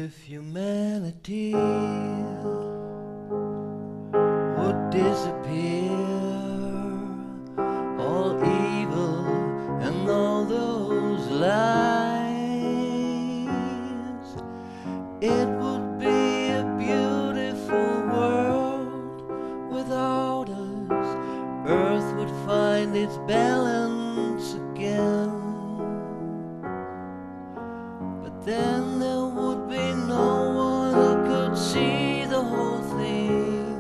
If humanity would disappear, all evil and all those lies, it would be a beautiful world without us. Earth would find its balance again. But then there would be no one who could see the whole thing.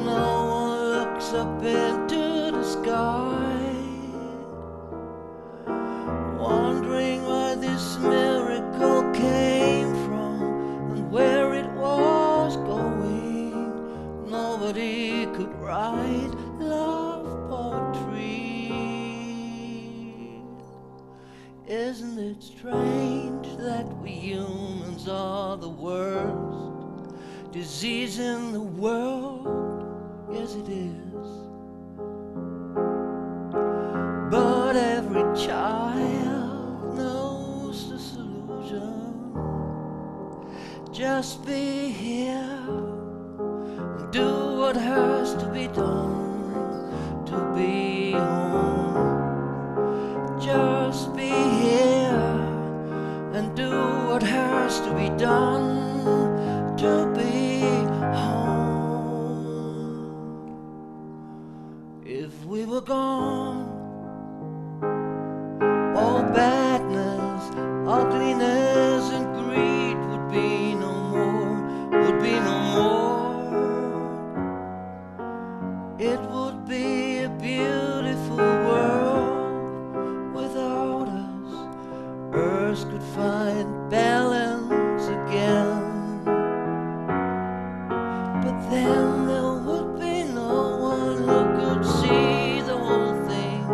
No one looks up into the sky, wondering where this miracle came from and where it was going. Nobody could write love poetry. Isn't it strange that we humans are the worst disease in the world? Yes, it is. But every child knows the solution. Just be here and do what has to be done to be home. Just be here and do what has to be done to be home. If we were gone, all badness, ugliness and greed would be no more, would be no more. It would be a beautiful world without us. Earth could find balance again. But then there would be no one who could see the whole thing.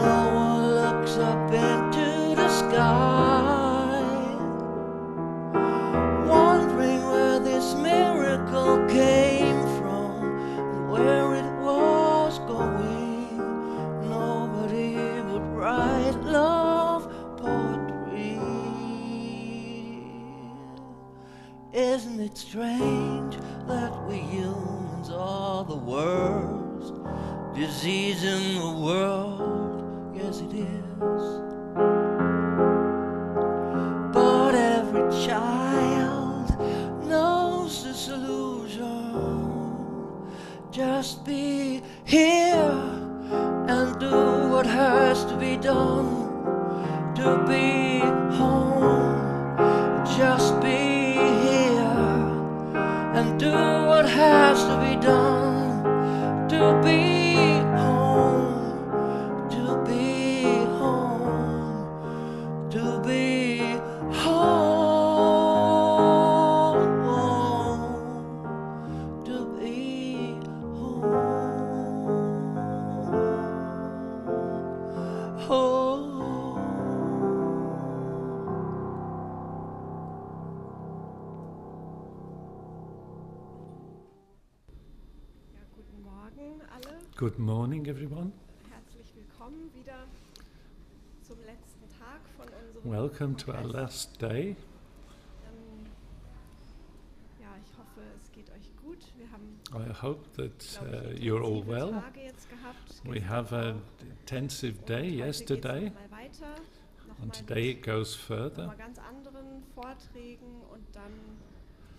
No one looks up into the sky, wondering where this miracle came from and where it was going. Nobody would write love poetry. Isn't it strange that we humans are the worst disease in the world? Yes, it is. But every child knows the solution. Just be here and do what has to be done to be home. Just be here and do what has to be done to be home, to be home, to be home, to be home. Guten Morgen alle. Good morning, everyone. Herzlich willkommen wieder zum letzten Tag von unserem Welcome to our Kongress. last day. Ja, ich hoffe, es geht euch gut. Wir haben, I hope that glaube ich, you're all intensive well. Tage jetzt gehabt. We have an intensive day yesterday, Mal weiter, noch and mal today it mit goes further. mal ganz anderen Vorträgen und dann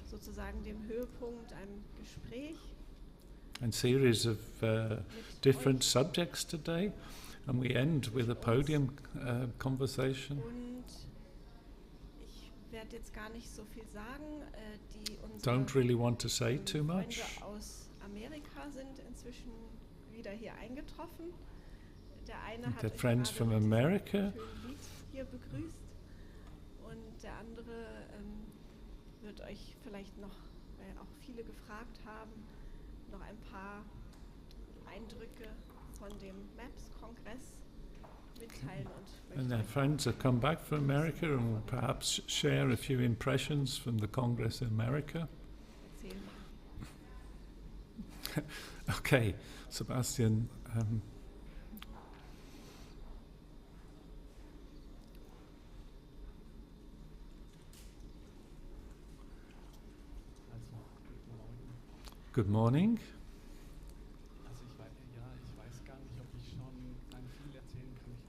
sozusagen dem Höhepunkt, einem Gespräch. And series of different subjects today, and we end with a podium conversation. Und ich werde jetzt gar nicht so viel sagen. Unsere Don't really want to say too much. Freunde aus Amerika sind inzwischen wieder hier eingetroffen. Der eine hat The euch friends gerade from mit diesem America. schönen Lied hier begrüßt. Und der andere wird euch vielleicht noch, weil auch viele gefragt haben, noch ein paar Eindrücke von dem MAPS-Kongress mitteilen und And möchte their euch friends have come back from America and will perhaps share a few impressions from the Congress in America. erzählen. Okay, Sebastian. Good morning. Also ich weiß gar nicht, ob ich schon viel erzählen kann. Ich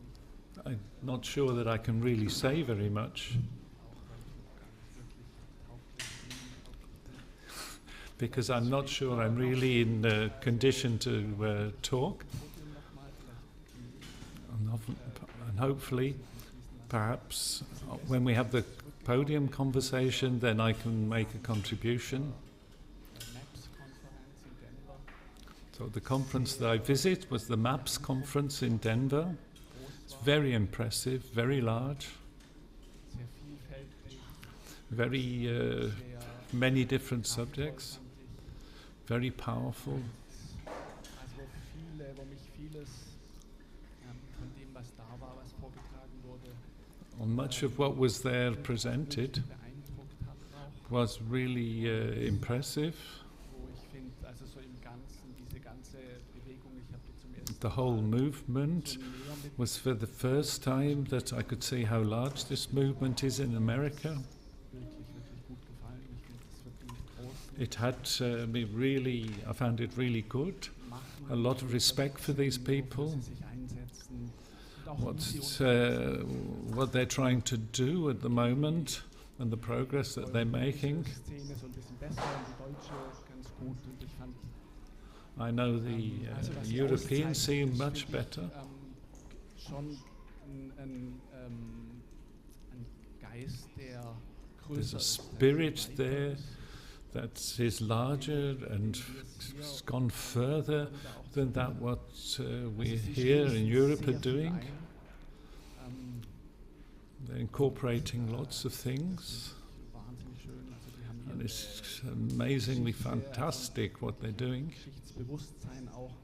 nicht, I'm not sure that I can really say very much auch weil ich noch gar nicht wirklich tauglich bin. because I'm not sure I'm really in the condition to talk. Podium nochmal vielleicht And hopefully, perhaps when we have the podium conversation, then I can make a contribution. MAPS-Konferenz in Denver. So the conference that I visit was the MAPS conference in Denver. It's very impressive, very large, Sehr vielfältig, very sehr many different subjects, abwechslungsreich. very powerful. Also wo mich vieles von dem, was da war, was vorgetragen wurde, And much of what was there presented beeindruckt hat auch. was really impressive. Wo ich finde, also so im Ganzen, diese ganze Bewegung, ich habe die zum ersten The whole Mal movement so näher mit was for the first time that I could see how large this movement is in America. wirklich gut gefallen. Ich finde, das wird die großen It had I found it really good. machen, A lot of respect for these people, wofür sie sich einsetzen. Und auch wie sie what they're trying to do at the moment and the progress that they're making. Die Szene so ein bisschen besser und die deutsche ganz gut. Und ich fand, I know the also was sie European auszeichnet, scene ist, much finde ich, better. Schon ein Geist, der There's größer a ist, der spirit weiter there ist. that is larger and has gone further than that what we here in Europe are doing. They're incorporating lots of things, Wahnsinnig schön. Also die haben and hier it's amazingly fantastic what they're doing. Geschichtsbewusstsein auch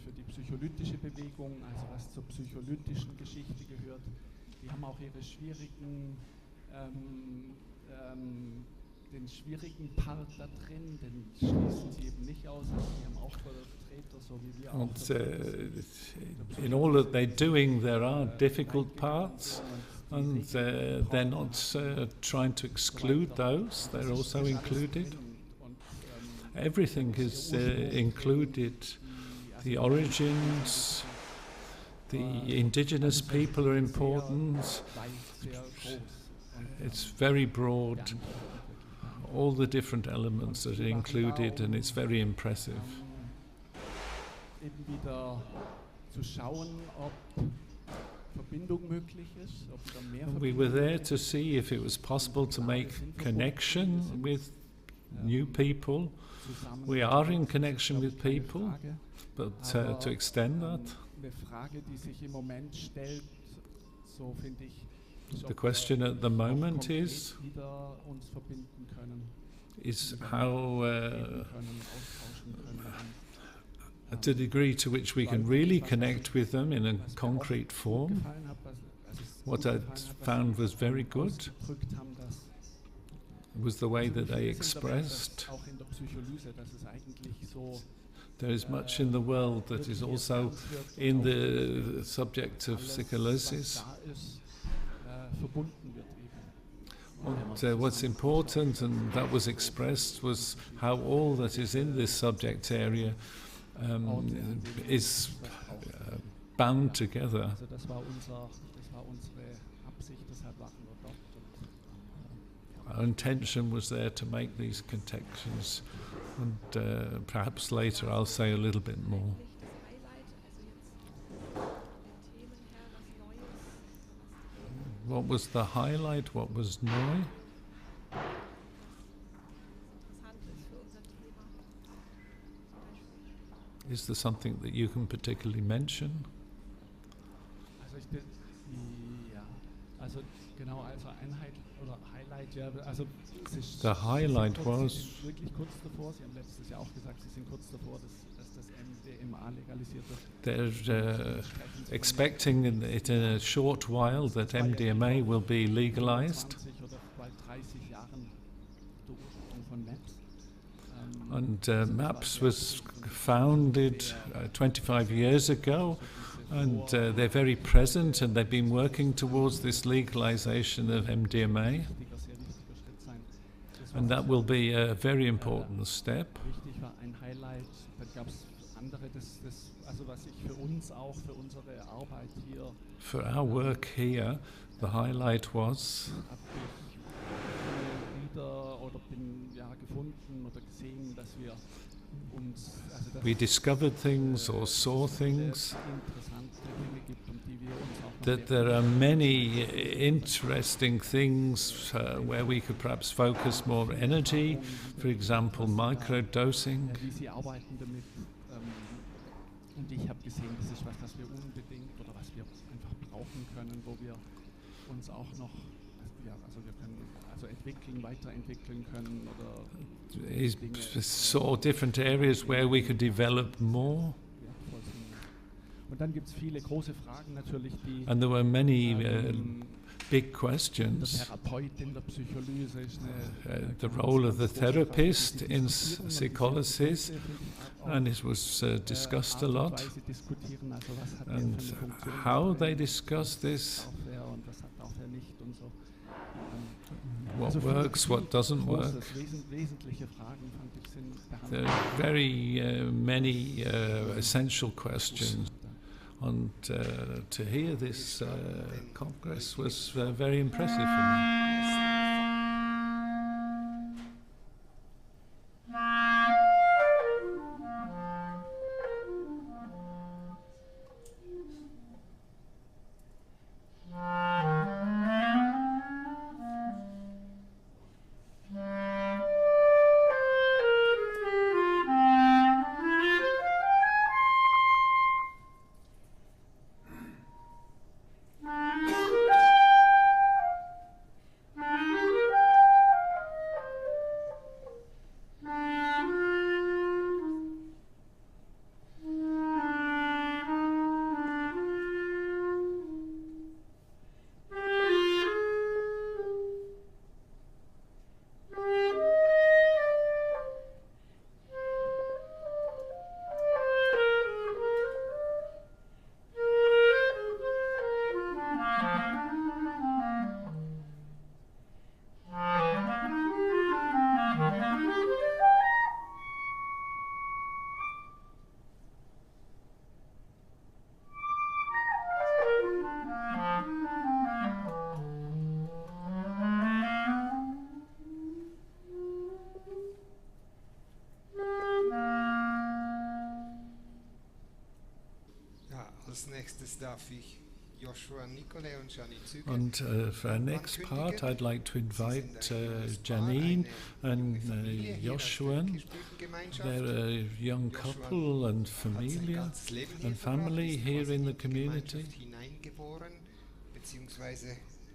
für die psycholytische Bewegung, also was zur psycholytischen Geschichte gehört. Die haben auch ihre schwierigen, den schwierigen Part da drin, den schließen sie eben nicht aus. Also die haben auch Vertreter, so wie wir auch. And in all that they're doing, there are difficult parts, and they're not trying to exclude those. They're also included. Everything is included. The origins, the indigenous people are important. It's very broad. All the different elements that are included, and it's very impressive. Eben wieder zu schauen, ob Verbindung möglich ist, ob wieder mehr We were there to see if it was possible to make connection with new people. We are in connection with people, but to extend that, Eine Frage, die sich im Moment stellt, so finde ich, ist, the ob question wir at the auch moment konkret is wieder uns verbinden können, how reden können, austauschen können. to the degree to which we can really connect with them in a concrete form. Gefallen hat, What I found was very good ausgedrückt haben, dass was the way that they wir sind dabei, dass expressed auch in der Psycholyse, dass es eigentlich so there is much in the world that is also in the subject of psycholysis. alles, was da ist, verbunden wird eben. And what's important, and that was expressed, was how all that is in this subject area is bound together. Also das war unsere Absicht, deshalb waren wir dort. Our intention was there to make these connections, and perhaps later I'll say a little bit more. What was the highlight? What was neu? Interessant ist für unser Thema. Zum Beispiel. Is there something that you can particularly mention? Also also genau, also Einheit oder Highlight, ja, also es ist, The highlight Sie was sind wirklich kurz davor, Sie haben letztes Jahr auch gesagt, Sie sind kurz davor, dass das MDMA legalisiert wird. they're expecting it in a short while that MDMA will be legalized. 20 oder bald 30 Jahren der Ursprung von MAPS. And MAPS was founded 25 years ago, and they're very present, and they've been working towards this legalization of MDMA. Sehr wichtiger Schritt sein. Das And that will be a very important step. Wichtig war ein Highlight. Dann gab es andere, also was ich für uns auch, für unsere Arbeit hier. For our work here, the highlight was Habe ich wieder oder bin gefunden oder gesehen, dass wir uns, also dass we discovered things or saw things, interessante Dinge gibt, um die wir uns auch noch that there are many interesting things where we could perhaps focus more energy, for example, microdosing. wie sie arbeiten damit. Und ich habe gesehen, das ist was wir unbedingt oder was wir einfach brauchen können, wo wir uns auch noch, also wir können entwickeln, weiterentwickeln können oder He saw different areas where we could develop more. wertvoll sind. Und dann gibt es viele große Fragen natürlich, die And there were many big der questions. Therapeut in der Psycholyse ist The role of the therapist in psycholysis, and it was discussed a lot. diskutieren, also was hat And für eine Funktion, how they discuss this, auch wer und was hat auch wer nicht und so. what Also viele works, what doesn't work. Wesentliche Fragen fand ich sind There behandelt. are very many essential questions. And to hear this congress was very impressive for me. Als nächstes darf ich Joshuan, Nicolet und Janine Züger. And for our next part, I'd like to invite Janine and Joshuan. They're a young couple and familia and family here in the community.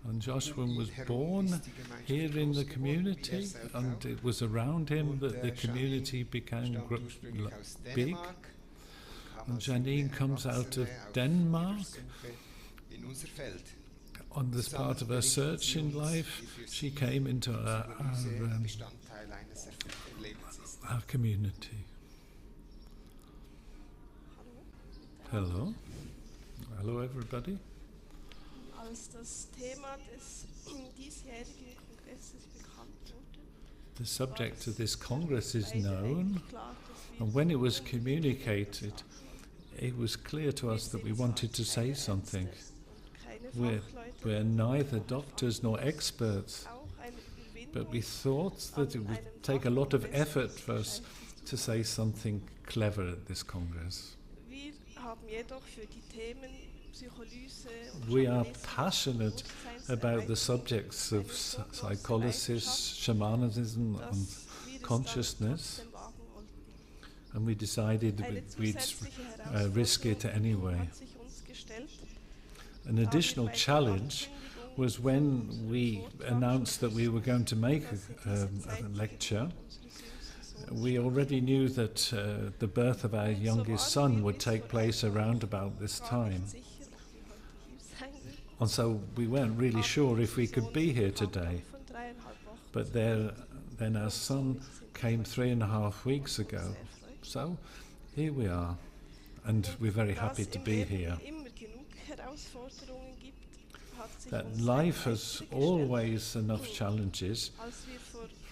And Joshuan was born here in the community, and it was around him that the community became big. And Janine comes out of Denmark. On this part of her search in life, she came into our community. Hello. Hello, everybody. Als das Thema des diesjährigen Kongresses bekannt wurde, The subject of this Congress is known, eigentlich klar, dass wir and when it was communicated, it was clear to us that we wanted to say something. keine We're neither doctors nor experts, auch eine but we Überwindung thought that it would take a lot of effort for us to say something clever at this Congress. Wir haben jedoch für die Themen Psycholyse und We are Schamanismus, passionate about the subjects of psycholysis, shamanism, dass and wir es consciousness, dann trotzdem wagen wollten. and we decided Eine we'd zusätzliche risk it anyway. hat sich uns gestellt. An additional challenge was when we announced that we were going to make a lecture. We already knew that the birth of our youngest son would take place around about this time. And so we weren't really sure if we could be here today. But then our son came 3.5 weeks ago. So here we are, and we're very happy to be here. that life has always enough challenges.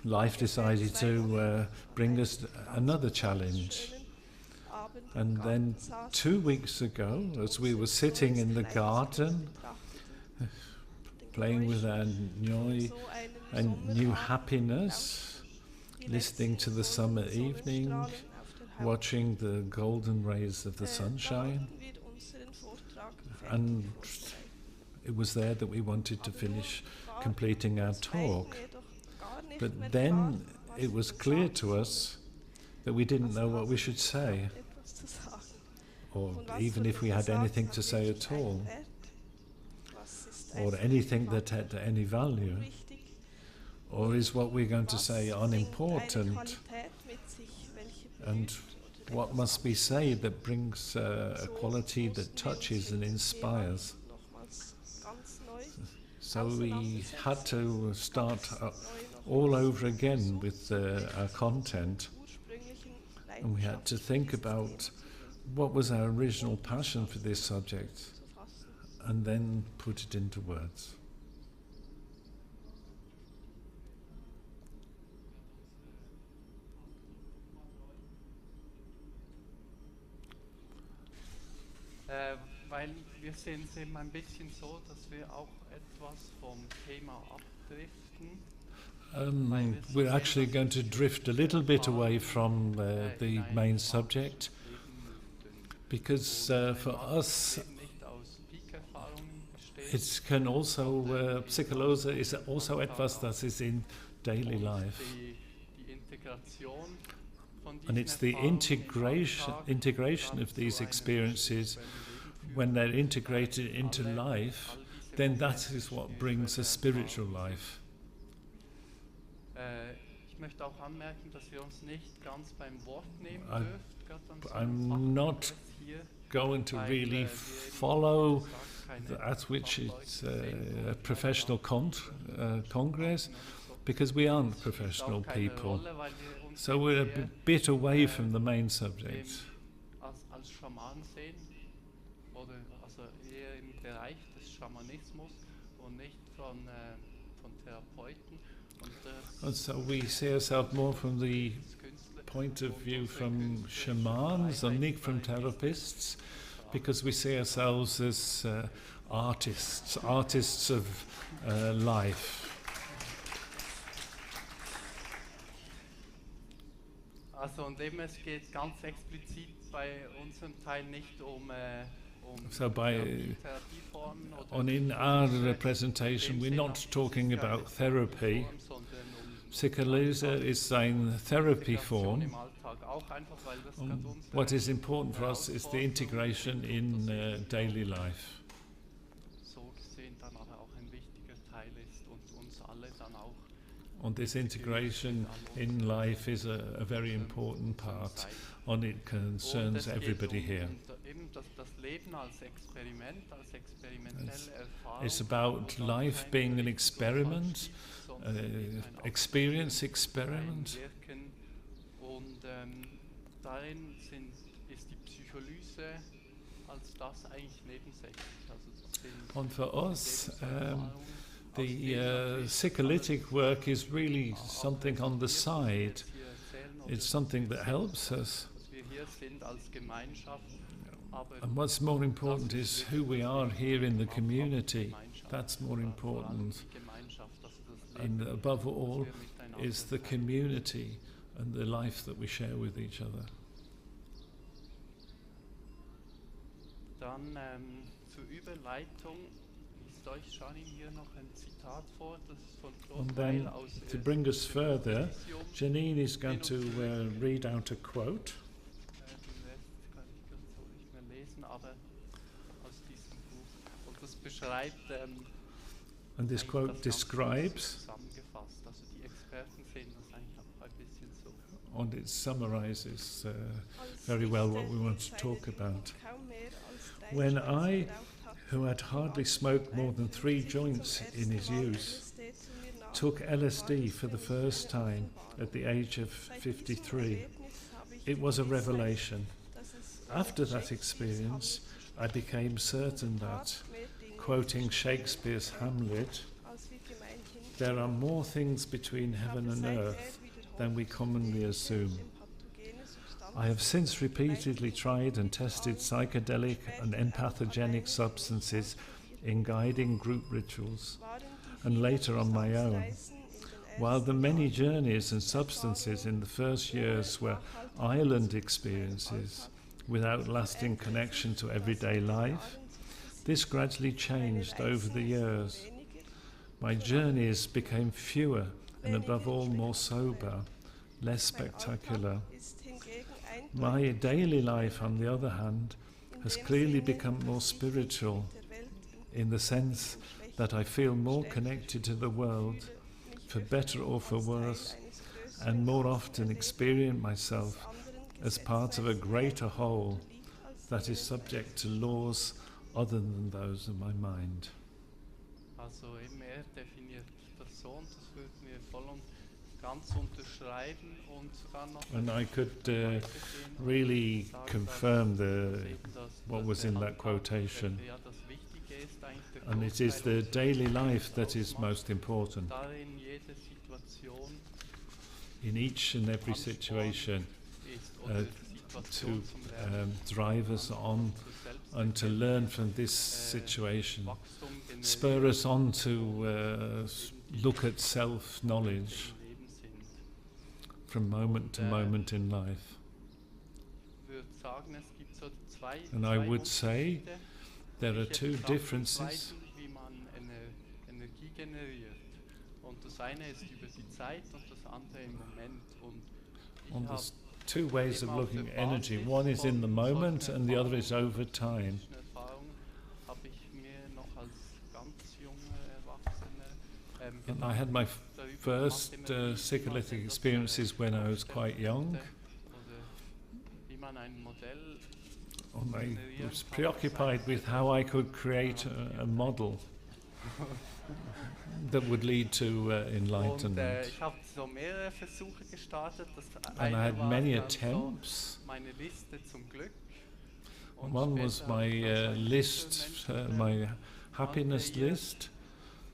Life decided to bring us another challenge. And then 2 weeks ago, as we were sitting in the garden, playing with our joy and new happiness, listening to the summer evening, watching the golden rays of the sunshine, and it was there that we wanted to finish completing our talk. But then it was clear to us that we didn't know what we should say, or even if we had anything to say at all, or anything that had any value, or is what we're going to say unimportant, and what must we say that brings a quality that touches and inspires. So we had to start all over again with our content, and we had to think about what was our original passion for this subject, and then put it into words. Weil wir sehen es eben ein bisschen so, dass wir auch etwas vom Thema abdriften. We're actually going to drift a little bit away from the main subject, because for us it can also, Psycholysis is also etwas das ist in daily life. And it's the integration of these experiences, when they're integrated into life, then that is what brings a spiritual life. I'm not going to really follow at which it's a professional congress, because we aren't professional people. So we're a bit away from the main subject. Als Schaman sehen, oder also eher im Bereich des Schamanismus und nicht von Therapeuten. And so we see ourselves more from the point of view from shamans and not from therapists, because we see ourselves as artists of life. Also und eben es geht ganz explizit bei unserem Teil nicht um So Therapieformen on in our presentation, we're not talking about therapy. Psycholysis is a therapy form. What is important for us is the integration in daily life. So gesehen dann aber auch ein wichtiger Teil ist und uns alle dann auch. And this integration in life is a very important part, and it concerns everybody here. It's about life being an experiment, experience experiment. Und darin ist die Psycholyse als das eigentlich nebensächlich. And for us, the psycholytic work is really something on the side. It's something that helps us. And what's more important is who we are here in the community. That's more important. And above all is the community and the life that we share with each other. Dann zur Überleitung liest euch Janine hier noch ein Zitat vor, das ist von And then, to bring us further, Janine is going to read out a quote. Den Rest kann ich ganz so nicht mehr lesen, aber aus diesem Buch. Und das beschreibt And this quote describes, zusammengefasst. Also die Experten sehen das eigentlich auch ein bisschen so. and it summarizes very well what we want to talk about. When I, who had hardly smoked more than 3 joints in his youth, took LSD for the first time at the age of 53, it was a revelation. After that experience, I became certain that, quoting Shakespeare's Hamlet, aus wie gemeinhin there are more things between heaven and earth than we commonly assume. I have since repeatedly tried and tested psychedelic and empathogenic substances in guiding group rituals, and later on my own. While the many journeys and substances in the first years were island experiences without lasting connection to everyday life, this gradually changed over the years. My journeys became fewer and above all more sober, less spectacular. My daily life, on the other hand, has clearly become more spiritual in the sense that I feel more connected to the world, for better or for worse, and more often experience myself as part of a greater whole that is subject to laws other than those of my mind. Also eben definiert Person, das würden wir voll und ganz unterschreiben und sogar noch. And I could really confirm what was in that quotation. And it is the daily life that is most important. In each and every situation, to drive us on and to learn from this situation, spur us on to look at self-knowledge from moment to moment in life. And I would say there are two differences. And there's two ways of looking at energy. One is in the moment and the other is over time. And I had my first psycholytic experiences when I was quite young. And I was preoccupied with how I could create a model that would lead to enlightenment. And I had many attempts. One was my list, my happiness list,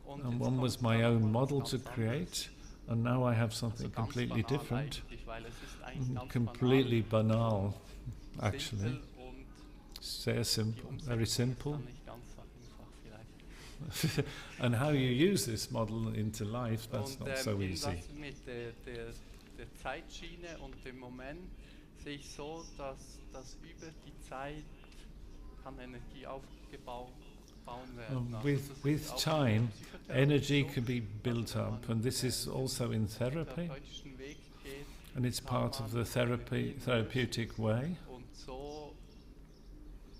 and one was my own model to create. And now I have something completely different, completely banal, actually. Very simple. And how you use this model into life, that's not so easy. Der Zeitschiene und dem Moment sehe ich so, dass über die Zeit kann Energie aufgebaut werden. With time, energy can be built up, and this is also in therapy, and it's part of the therapeutic way. Und so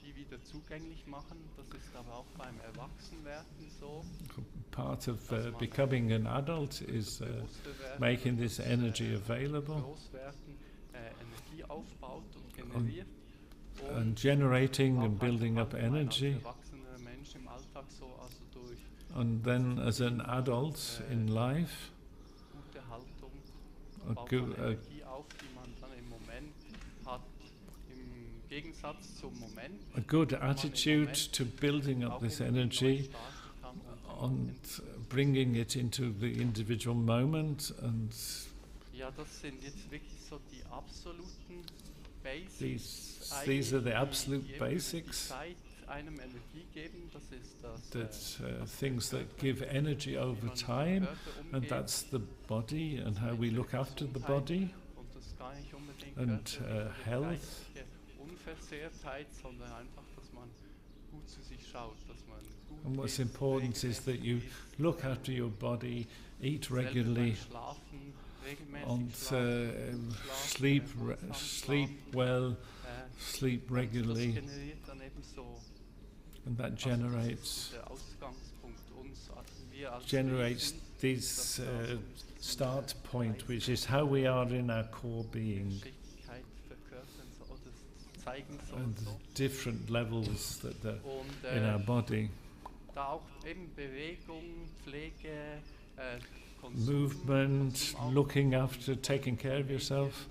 die wieder zugänglich machen, das ist aber auch beim Erwachsenwerden so. Part of becoming an adult is making this energy available and generating and building up energy. And then as an adult in life, a good attitude to building up this energy and bringing it into the individual moment, and these are the absolute basics, that things that give energy over time, and that's the body and how we look after the body, and health. And what's important is that you look after your body, eat regularly, and sleep well, sleep regularly, and that generates this start point, which is how we are in our core being, and the different levels that are in our body. Movement, looking after, taking care of yourself,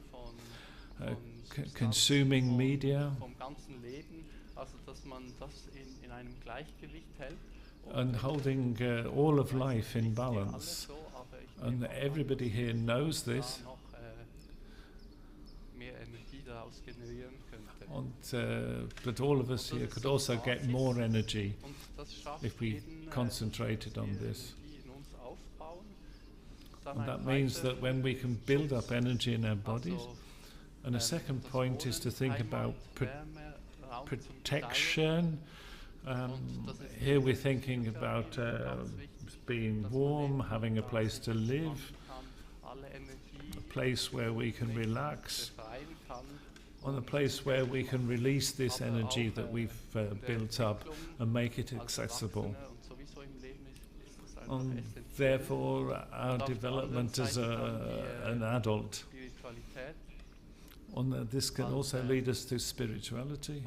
consuming media, and holding all of life in balance. And everybody here knows this. But all of us here could also get more energy if we concentrated on this. And that means that when we can build up energy in our bodies, and a second point is to think about protection. Here we're thinking about being warm, having a place to live, a place where we can relax, and a place where we can release this energy that we've built up and make it accessible. And therefore our development as an adult. And this can also lead us to spirituality,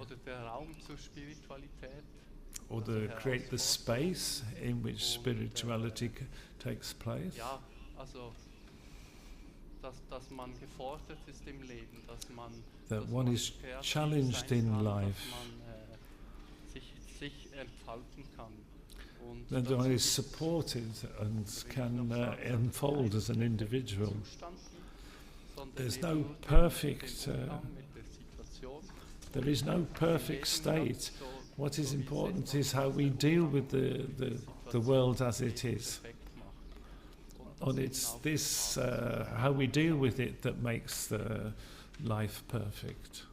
or to create the space in which spirituality takes place. That one is challenged in life, that one is supported and can unfold as an individual. There's no perfect, there is no perfect state. What is important is how we deal with the world as it is. And it's this, how we deal with it, that makes the life perfect.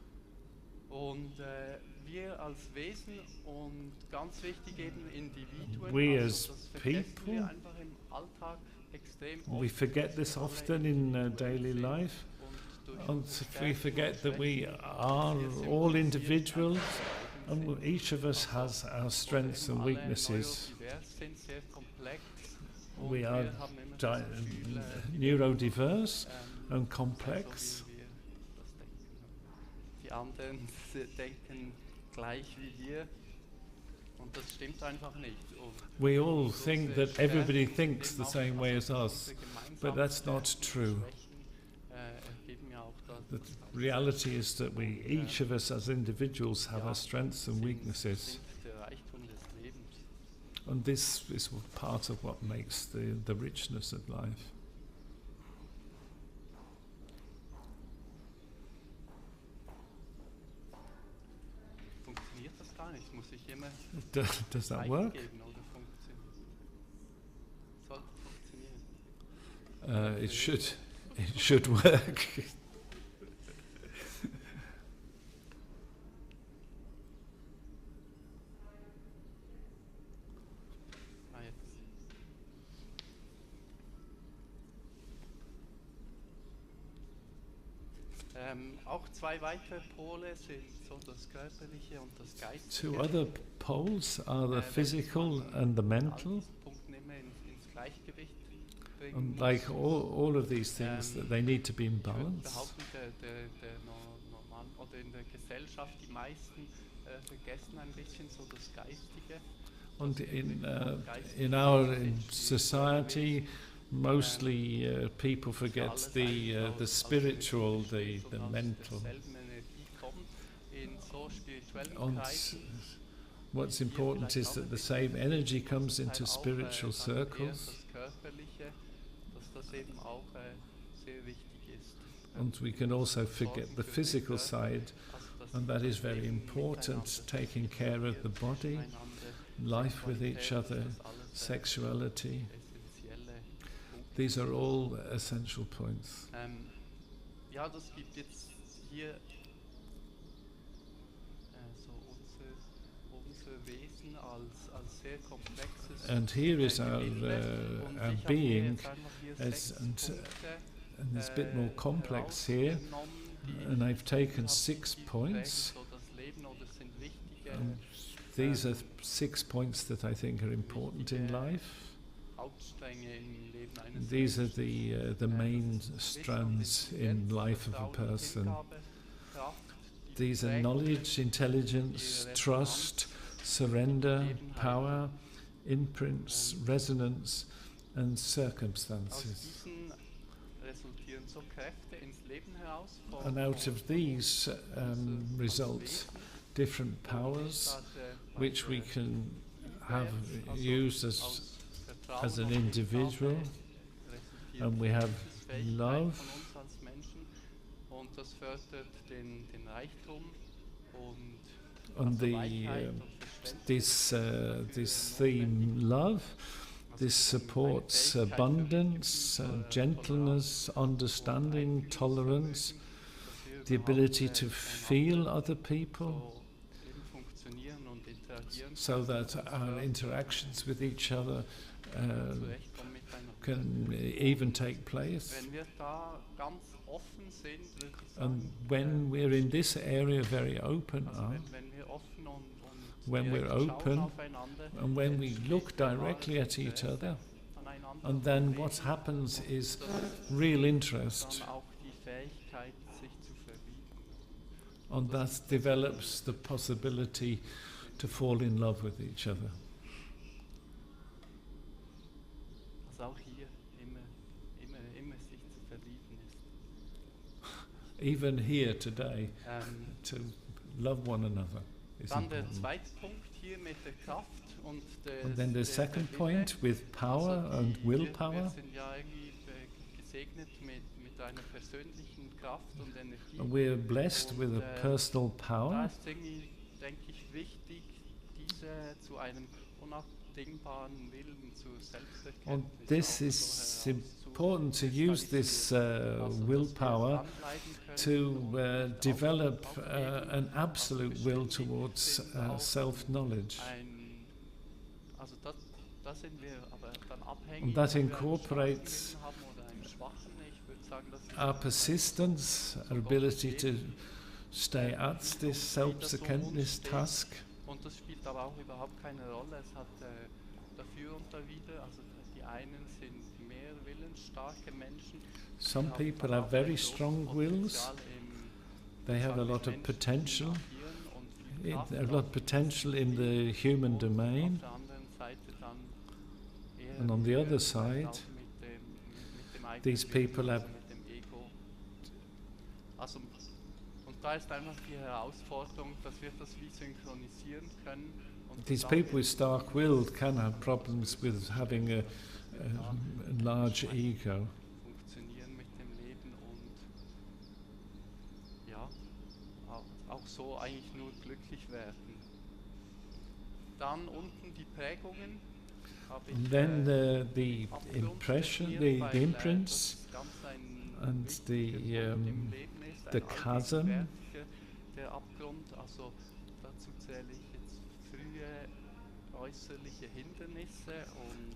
We as people, we forget this often in daily life, and we forget that we are all individuals, and each of us has our strengths and weaknesses. We are neurodiverse and complex. We all think that everybody thinks the same way as us, but that's not true. The reality is that each of us as individuals have our strengths and weaknesses. And this is part of what makes the richness of life. Does that work? It should work. Auch zwei weitere Pole sind so das Körperliche und das Geistige. Two other poles are the physical and the mental. And like all of these things, they need to be in balance. Oder in der Gesellschaft, die meisten vergessen ein bisschen so das Geistige. And in our society, mostly people forget the spiritual, the mental. And what's important is that the same energy comes into spiritual circles. And we can also forget the physical side, and that is very important, taking care of the body, life with each other, sexuality. These are all essential points. Ja, das gibt jetzt hier so unser Wesen als sehr komplexes. And here is our being, and it's a bit more complex here. And I've taken 6 points. And these are 6 points that I think are important in life. And these are the main strands in life of a person. These are knowledge, intelligence, trust, surrender, power, imprints, resonance, and circumstances. And out of these result different powers which we can have also used as aus Vertrauen an und individual, resultiert and we have diese Fähigkeit love. von uns als Menschen und das fördert den Reichtum und On also the Weichheit und Verständnis this theme, love, this supports abundance, gentleness, understanding, tolerance, the ability to feel other people, so eben funktionieren und interagieren so that our interactions with each other zurechtkommen miteinander. can even take place. Wenn wir da ganz offen sind, würde ich And sagen, when we're in this area very open, also wenn wir offen und when we're direkt open, schauen aufeinander, and when we entsteht look wahres directly at each Interesse other, aneinander and und then am what Leben happens und is das real interest, dann auch die Fähigkeit, sich zu verlieben. and that develops the possibility to fall in love with each other. Also auch hier immer sich zu verlieben ist. Even here today, to love one another is Dann der important. zweite Punkt hier mit der Kraft und der And then the der second Wille. point with power Also and wir willpower. sind ja irgendwie gesegnet mit einer persönlichen Kraft und Energie. And we're blessed with a personal Da power. ist irgendwie, denke ich, wichtig, diese zu einem unabdingbaren Willen zur Selbsterkenntnis And auch this so is important to use this willpower to develop an absolute will towards self-knowledge. Also da sind wir aber dann abhängig, And that ob wir einen incorporates starken Willen haben oder einen schwachen. Ich würde sagen, das ist our persistence, our ability to stay at this self-erkenntnis task. Und das spielt aber auch überhaupt keine Rolle. Es hat dafür und dawider. Also die einen sind mehr willensstarke Menschen. Some die haben people dann have auch very ein großes strong wills. Potenzial They have a lot of Menschen, potential, agieren und viel Kraft a lot of haben. potential in the human Und domain. auf der anderen Seite dann eher And on the other vielleicht side, auch mit dem eigenen these Willen, people also have- mit dem Ego. Also, und da ist einfach die Herausforderung, dass wir das wie synchronisieren können. Und These dann people with eben stark-willed can have problems with having a large ego. funktionieren mit dem Leben und ja, auch so eigentlich nur glücklich werden. Dann unten die Prägungen. Habe ich, And then the Abgrund impression, definiert, the weil, imprints, das ganz ein and wichtiger the, Punkt im the Leben ist, ein chasm. allgegenwärtiger, der Abgrund. Also dazu zähle ich jetzt frühe äußerliche Hindernisse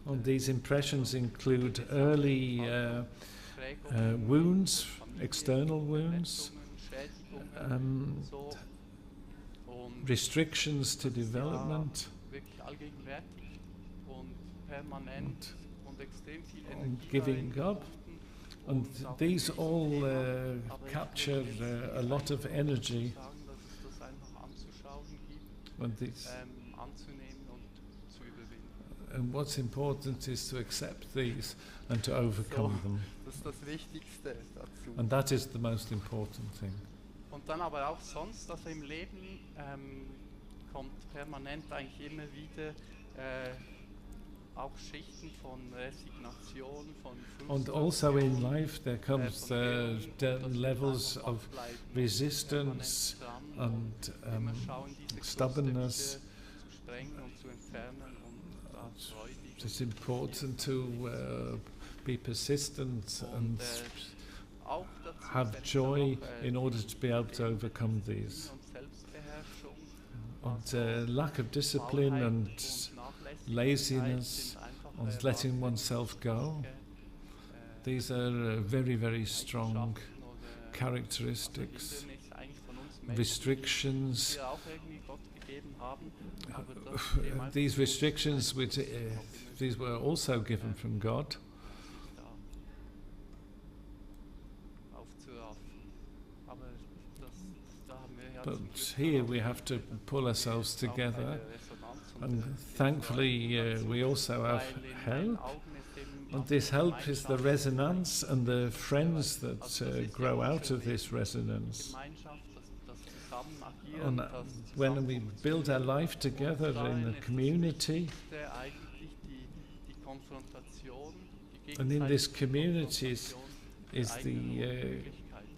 und and these impressions include early Prägungen wounds, in der Familie, external wounds, Verletzungen, Schädigungen, so. Und restrictions to das ist ja development, wirklich allgegenwärtig und permanent und extrem viel and Energie giving da up. eingebunden. And Und auch these dieses all Thema, aber ich capture würde jetzt a lot of einfach energy. sagen, dass es das einfach anzuschauen gibt, And, these, anzunehmen und zu überwinden. and what's important is to accept these and to overcome So. them. Das ist das Wichtigste dazu. And that is the most important thing. Und dann aber auch sonst, also im Leben kommt permanent eigentlich immer wieder auch Schichten von Resignation, von And also in Frustration, life there comes von Quälung, the dass wir levels einfach of dranbleiben, resistance permanent dran and und immer schauen, diese Kruste stubbornness. wieder zu sprengen und zu entfernen und da freudig It's important to be persistent and auch dazu have fällt dann joy noch, in order to be able to overcome Disziplin these. und Selbstbeherrschung. And lack of discipline Faulheit and und Nachlässigkeit laziness sind einfach, and letting oneself go. These are very, very strong characteristics. Restrictions, these restrictions which these were also given from God. But here we have to pull ourselves together, and thankfully we also have help. And this help is the resonance and the friends that grow out of this resonance. akzeptieren, on dass when zusammen we build our life together in the community, eigentlich die Konfrontation, die and in this gegenseitige community Konfrontation is der the eigenen Unmöglichkeit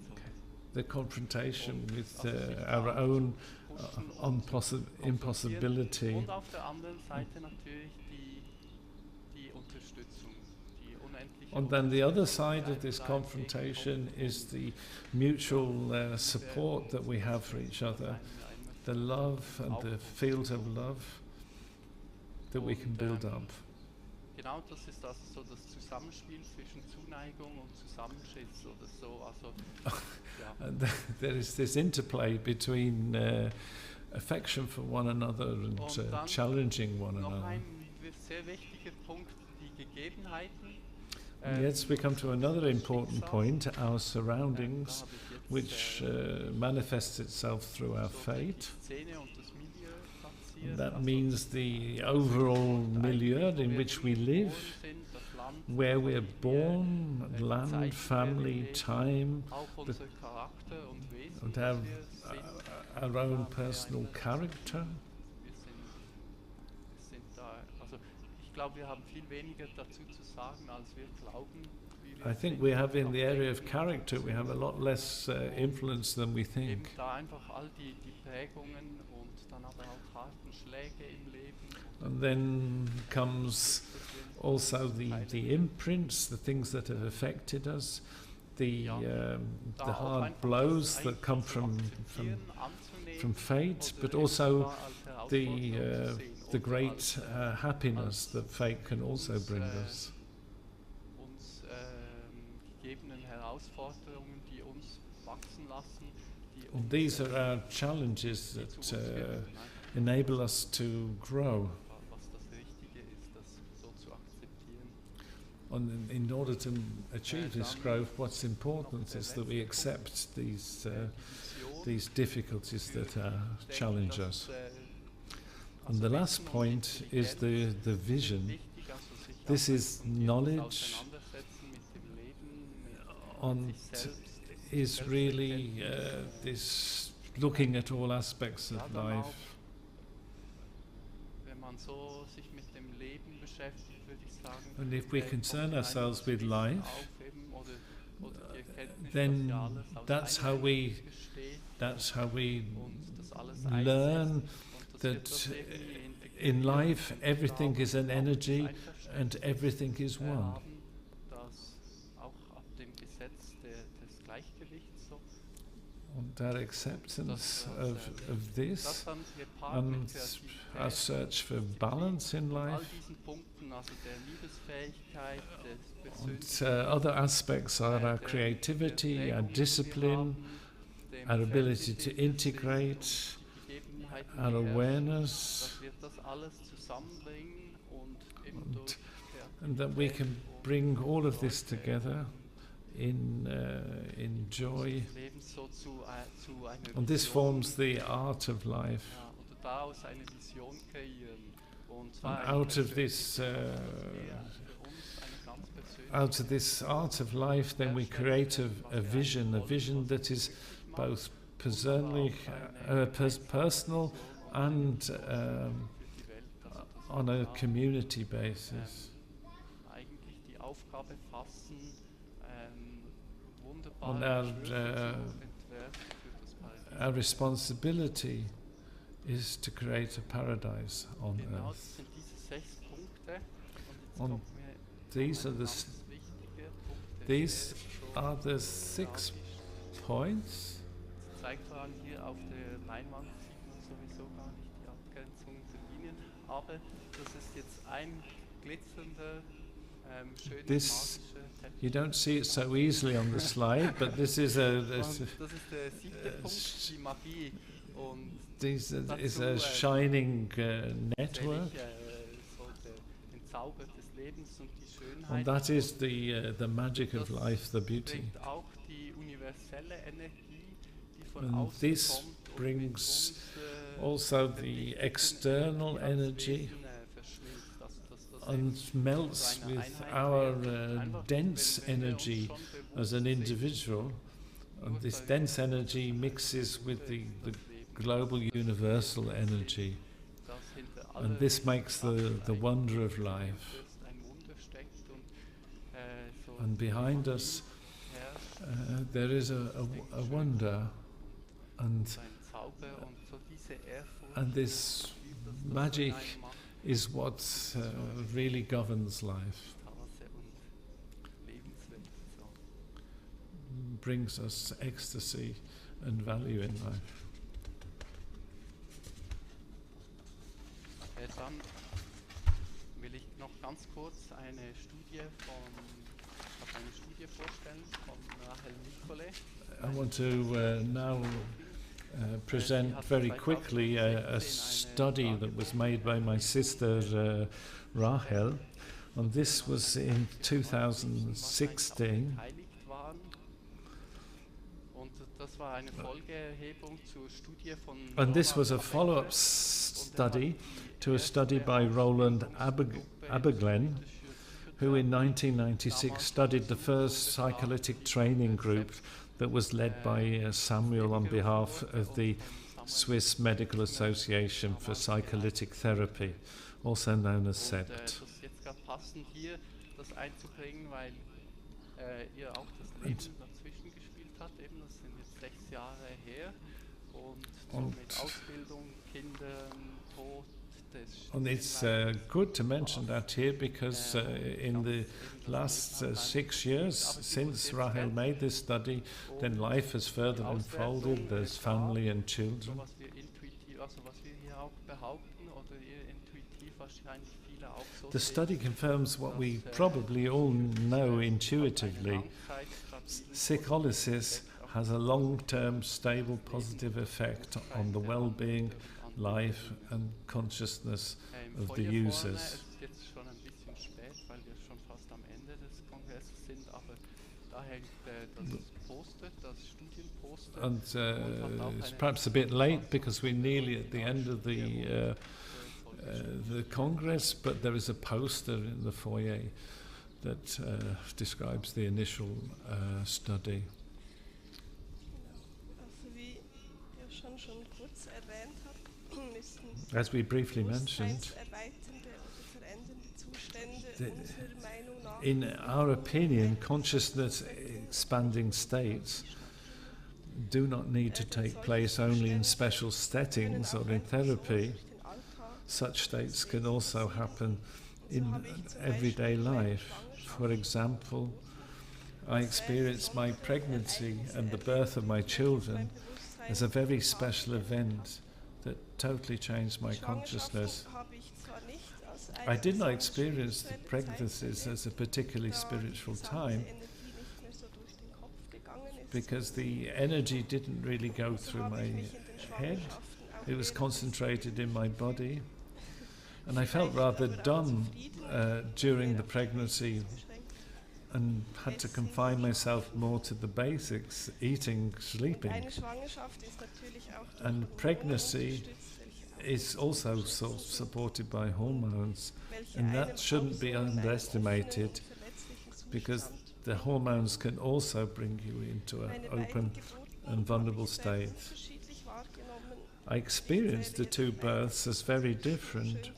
so. the confrontation with Also sich our da own pushen und konfrontieren. impossibility. Und auf der anderen Seite natürlich die Unterstützung, die unendliche And then the other Unterstützung, side of this Sein, confrontation Gegenkommen is the mutual support that we have for each other, the love and the field of love that we can build up. Genau, das ist also so das Zusammenspiel zwischen Zuneigung und Zusammenschiss oder so. Also, ja. And there is this interplay between affection for one another and dann challenging one Noch another. ein sehr wichtiger Punkt, die Gegebenheiten. And yes, we come to another important point, our surroundings, Da habe ich jetzt, which manifests itself through our so fate. die Szene und das Milieu platziert. That Also means the overall milieu in which we live, das Land, where we're die born, die land, Zeit, in der wir family, leben, time, auch unser Charakter und Wesen, and das have wir sind. our own personal character. Wir sind da, also ich glaube, wir haben viel weniger dazu zu sagen, als wir glauben. Wie wir I think sind. we have in the Auch area of denken, character, we have a lot less influence than we Eben think. da einfach all die Prägungen und dann aber auch harten Schläge im Leben. And then comes also the imprints, the things that have affected us, the hard blows that come from fate, but also the great happiness that fate can also bring us. Uns gegebenen Herausforderungen, die uns wachsen lassen, die And uns, these are our challenges die that zu uns führen, enable us to grow. was das Richtige ist, das so zu akzeptieren. And in order to achieve this growth, what's important is that we accept these difficulties that challenge us. And the last point is the vision. This is knowledge and is really this looking at all aspects of life. Wenn man so sich mit dem Leben beschäftigt, würde ich sagen, And if we concern kommt ourselves ein with Wissen life, auf eben oder die Erkenntnis, then dass ja alles aus that's einer how we Energie besteht that's how we und das alles learn eins ist und dass wir that das irgendwie in life integrieren everything und is an auch energy das Einverständnis and everything is one. haben, dass auch ab dem Gesetz des Gleichgewichts so, And our acceptance of das this dann gepaart and mit our Kreativität, search for balance in all life diesen Punkten, also der Liebesfähigkeit, des and persönlichen other aspects are our creativity, our discipline, our ability to integrate, our awareness, dass wir das alles zusammenbringen und eben durch and that we can bring all of this together in joy. des Lebens so zu einer And this Vision, forms the art of life. ja, oder daraus eine Vision kreieren. Und And zwar eine out of persönliche this Vision, für uns eine ganz persönliche out of this art of life, then we create a vision that is both personally, personal and für die Welt, also dass on wir a da, community basis. eigentlich die Aufgabe fassen, wunderbare Und our, Entwürfe zu entwerfen für das Paradies. Our responsibility is to create a paradise on Genau, earth. das sind diese 6 Punkte. Und jetzt Und kommt mir these noch are ein the ganz wichtiger Punkt, der these schon are the 6 points. zeigt vor allem hier auf der Leinwand, sieht man sowieso gar nicht die Abgrenzung der Linien, aber das ist jetzt ein glitzernder, schöner, This- magischer Teppich. You don't see it so easily on the slide, but this is Und das ist der 7. Punkt, die Magie. Und this is dazu, a shining zähle network, ich so den Zauber des Lebens und die Schönheit. and that is the magic of life, the beauty. bringt auch die universelle Energie, die von And außen this kommt und mit brings uns, Also the external energy and melts with our dense energy as an individual, and this dense energy mixes with the global universal energy. dass hinter And aller this makes the Sache wonder of eigentlich life. fürst ein Wunder steckt und so And behind us herrscht there is a wonder, and sein Zauber und so diese Ehrfurcht, and this wie das so magic hineinmacht, is what really governs life, Ekstase und lebenswert. So. brings us ecstasy and value in life. Dann will ich noch ganz kurz eine Studie vorstellen von Nicolet. I want to now present very quickly a study that was made by my sister Rahel, and this was in 2016. And this was a follow-up study to a study by Roland Aberglen, who in 1996 studied the first psycholytic training group that was led by Samuel on behalf of the Swiss Medical Association for Psycholytic Therapy, also known as SEPT. And it's good to mention that here because in the last 6 years since Rahel made this study, then life has further unfolded. There's family and children. The study confirms what we probably all know intuitively. Psycholysis has a long-term, stable, positive effect on the well-being, life and consciousness of the users. And it's perhaps a bit late because we're nearly at the end of the Congress, but there is a poster in the foyer that describes the initial study. As we briefly mentioned, in our opinion, consciousness expanding states do not need to take place only in special settings or in therapy. Such states can also happen in everyday life. For example, I experienced my pregnancy and the birth of my children as a very special event that totally changed my consciousness. I did not experience the pregnancies as a particularly spiritual time because the energy didn't really go through my head. It was concentrated in my body. And I felt rather dumb during the pregnancy and had to confine myself more to the basics, eating, sleeping. And pregnancy is also supported by hormones, and that shouldn't be underestimated because the hormones can also bring you into an open and vulnerable state. I experienced the two births as very different,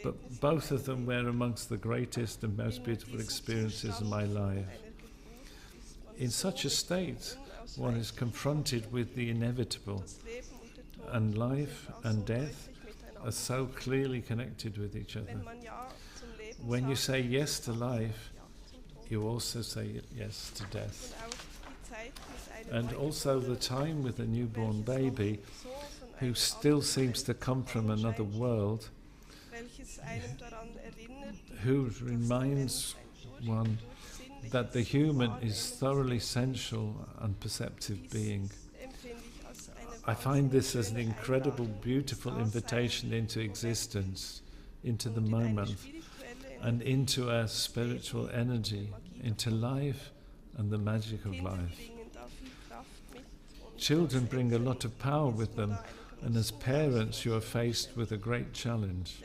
but both of them were amongst the greatest and most beautiful experiences of my life. In such a state, one is confronted with the inevitable, and life and death are so clearly connected with each other. When you say yes to life, you also say yes to death. And also the time with a newborn baby who still seems to come from another world, who reminds one that the human is thoroughly sensual and perceptive being. I find this as an incredible, beautiful invitation into existence, into the moment, and into our spiritual energy, into life and the magic of life. Children bring a lot of power with them, and as parents you are faced with a great challenge.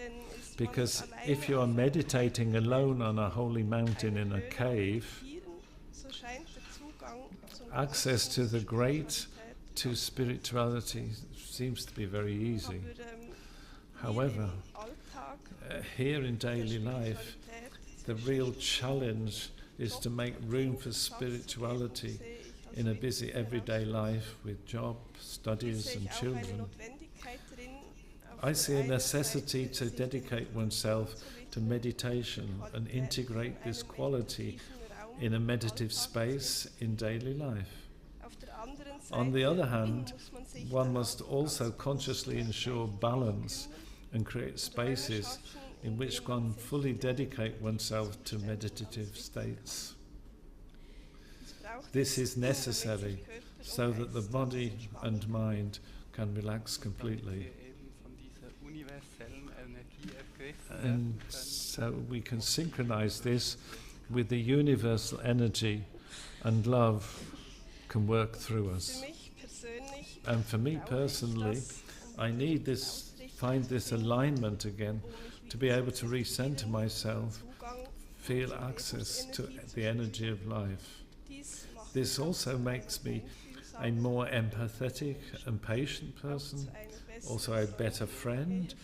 Because if you are meditating alone on a holy mountain in a cave, access to the great, to spirituality seems to be very easy. Aber However, im Alltag, here in der daily life, Spiritualität, the real challenge is to make room for spirituality in a busy everyday life with job, studies and children. I see a necessity to dedicate oneself to meditation and integrate this quality in a meditative space in daily life. On the other hand, one must also consciously ensure balance and create spaces in which one fully dedicate oneself to meditative states. This is necessary so that the body and mind can relax completely. And so we can synchronize this with the universal energy, and love can work through us. And for me personally, I need this, find this alignment again to be able to recenter myself, feel access to the energy of life. This also makes me a more empathetic and patient person, also a better friend,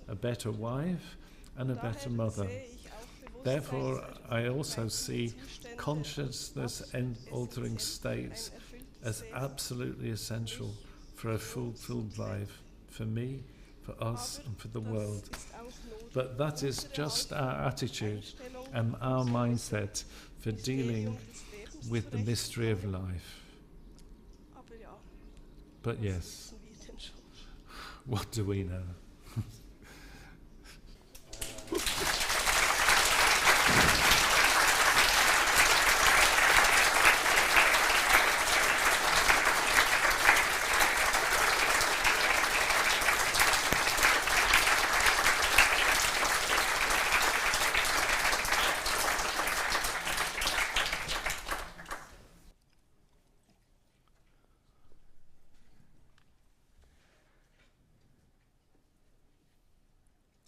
a better wife, and a better mother. Therefore, I also see consciousness and altering states as absolutely essential for a fulfilled life, for me, for us, and for the world. But that is just our attitude and our mindset for dealing with the mystery of life. But yes, what do we know?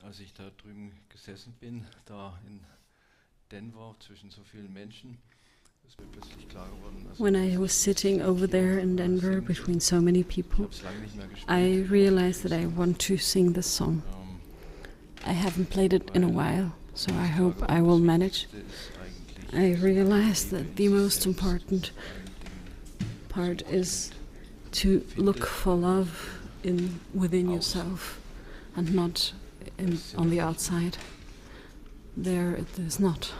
Als ich da drüben gesessen bin, da in Denver zwischen so vielen Menschen, ist mir plötzlich klar geworden. When I was sitting over there in Denver between so many people, Ich habe es lange nicht mehr gespielt. I realized that I want to sing this song. I haven't played it in a while, so I hope I will manage. I realized that the most important part is to look for love within yourself and not on the outside. There it is not.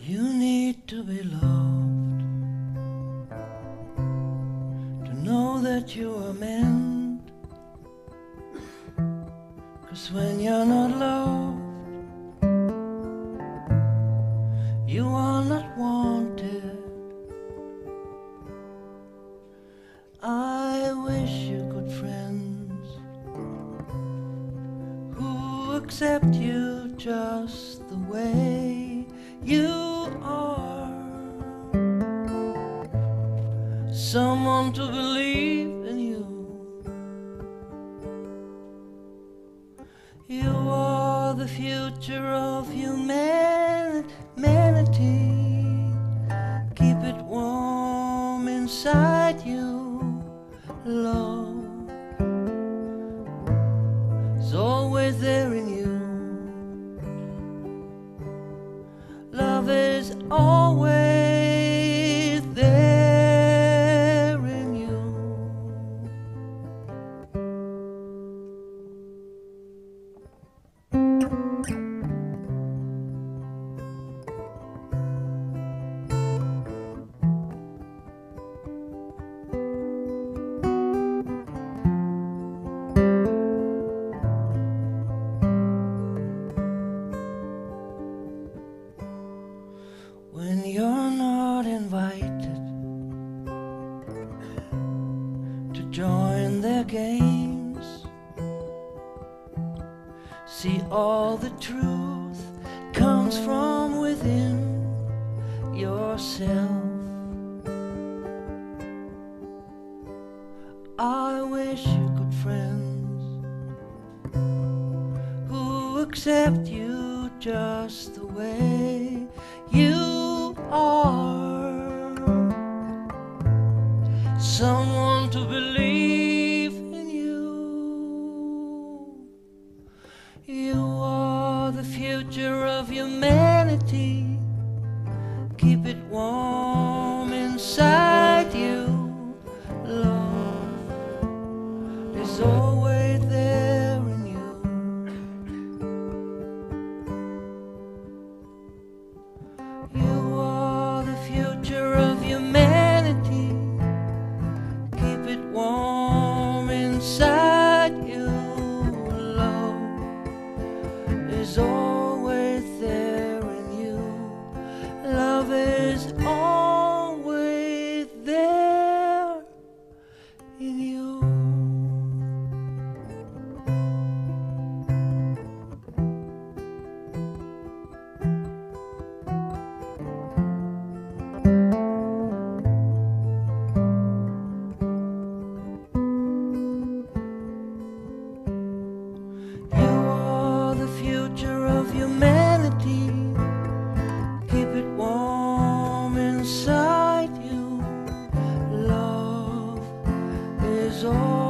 You need to be loved, to know that you are meant. 'Cause when you're not loved, you are not wanted. I wish you good friends who accept you just the way you are. Someone to believe in you. You are the future of humanity. Keep it warm inside you. Love is always there in you. Love is always there in you. When you're join their games. See, all the truth comes from within yourself. I wish you could friends who accept you just the way you are. Someone to believe in you. You are the future of humanity. Keep it warm inside you. Love is always there in you. You are the future of humanity. Keep it warm inside you. Love is always there in you. Love is always there in you. You are the future of humanity. Keep it warm inside you. Love is all